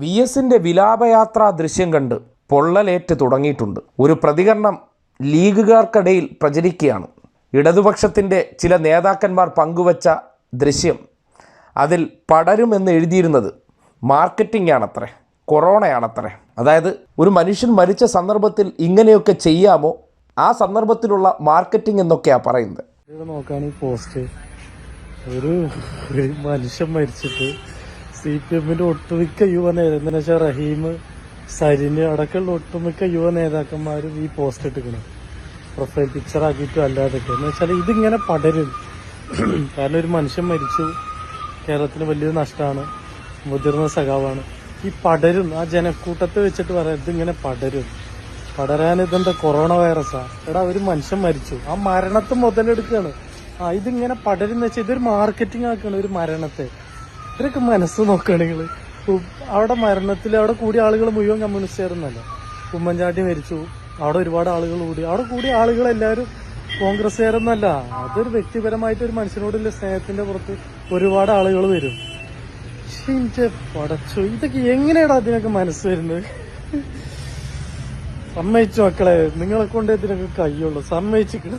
VSന്റെ വിലാപയാത്രാ ദൃശ്യം കണ്ട് പൊള്ളലേറ്റ് തുടങ്ങിയിട്ടുണ്ട്. ഒരു പ്രതികരണം ലീഗുകാർക്കിടയിൽ പ്രചരിക്കുകയാണ്. ഇടതുപക്ഷത്തിൻ്റെ ചില നേതാക്കന്മാർ പങ്കുവച്ച ദൃശ്യം, അതിൽ പടരുമെന്ന് എഴുതിയിരുന്നത് മാർക്കറ്റിംഗ് ആണത്രേ, കൊറോണയാണത്രേ. അതായത് ഒരു മനുഷ്യൻ മരിച്ച സന്ദർഭത്തിൽ ഇങ്ങനെയൊക്കെ ചെയ്യാമോ, ആ സന്ദർഭത്തിലുള്ള മാർക്കറ്റിംഗ് എന്നൊക്കെയാണ് പറയുന്നത്. നോക്കാൻ ഈ പോസ്റ്റ് ഒരു മനുഷ്യൻ മരിച്ചിട്ട് CPMന്റെ ഒട്ടുമിക്ക യുവ നേതാക്കൾ റഹീം, സരിന് അടക്കമുള്ള ഒട്ടുമിക്ക യുവ നേതാക്കന്മാരും ഈ പോസ്റ്റ് ഇട്ടിക്കണം, പ്രൊഫൈൽ പിക്ചർ ആക്കിയിട്ടും അല്ലാതൊക്കെ. എന്ന് വെച്ചാൽ ഇതിങ്ങനെ പടരും. കാരണം ഒരു മനുഷ്യൻ മരിച്ചു, കേരളത്തിന് വലിയൊരു നഷ്ടമാണ്, മുതിർന്ന സഖാവാണ്. ഈ പടരും, ആ ജനക്കൂട്ടത്തെ വെച്ചിട്ട് പറയാം ഇതിങ്ങനെ പടരും. പടരാൻ ഇതെന്താ കൊറോണ വൈറസാ? എടാ ഒരു മനുഷ്യൻ മരിച്ചു, ആ മരണത്തെ മുതലെടുക്കുകയാണ്. ഇതിങ്ങനെ പടരുന്ന വെച്ചാൽ ഇതൊരു മാർക്കറ്റിംഗ് ആക്കുകയാണ് ഒരു മരണത്തെ. ഇവരൊക്കെ മനസ്സ് നോക്കുകയാണെങ്കിൽ അവിടെ മരണത്തിൽ അവിടെ കൂടിയ ആളുകൾ മുഴുവൻ കമ്മ്യൂണിസ്റ്റുകാരൊന്നല്ല. ഉമ്മൻചാണ്ടി മരിച്ചു, അവിടെ ഒരുപാട് ആളുകൾ കൂടി, അവിടെ കൂടിയ ആളുകളെല്ലാവരും കോൺഗ്രസ്സുകാരൊന്നല്ല. അതൊരു വ്യക്തിപരമായിട്ട് ഒരു മനുഷ്യനോടുള്ള സ്നേഹത്തിന്റെ പുറത്ത് ഒരുപാട് ആളുകൾ വരും. പക്ഷെ പടച്ചു, ഇതൊക്കെ എങ്ങനെയാണ് അതിനൊക്കെ മനസ്സ് വരുന്നത്? സമ്മതിച്ചു മക്കളെ, നിങ്ങളെ കൊണ്ട് ഇതിനൊക്കെ കഴിയുള്ളൂ. സമ്മതിച്ചു.